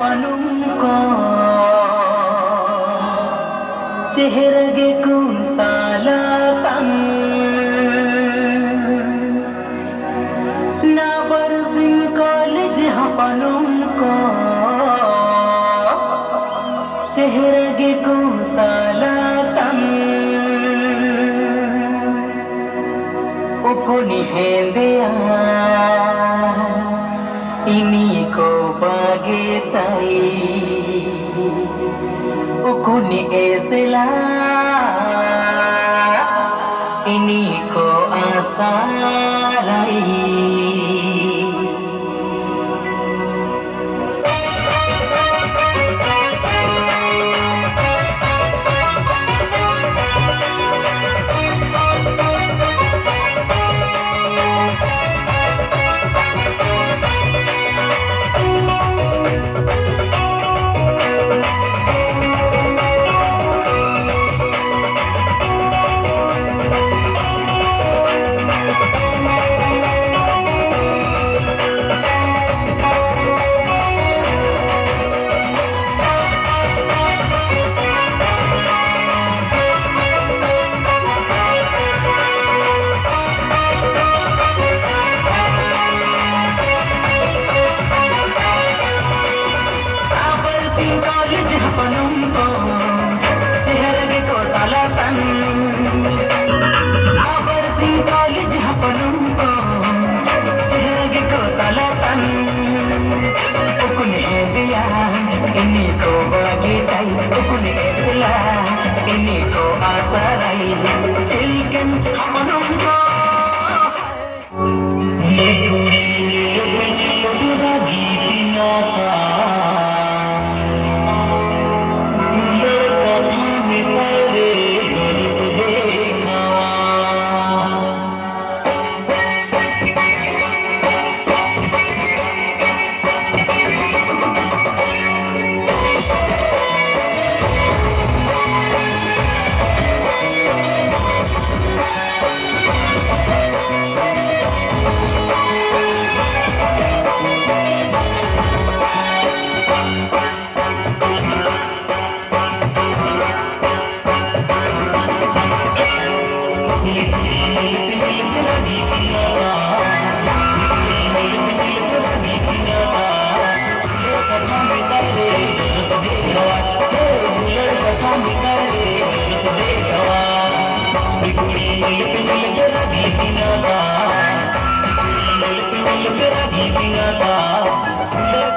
पनुंको चेहरगे कुंसालतन ना बरसिंग college पनुंको चेहरगे कुंसालतन उकुनी हेंदिया ini ko bagetai ukuni esela ini ko asarai ini ko bagitai ukuni esla ini ko asarai chilken hamanumko ragi pinata dilo katha mitare garip dekhawa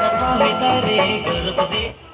कथा में तारे गर्भ दे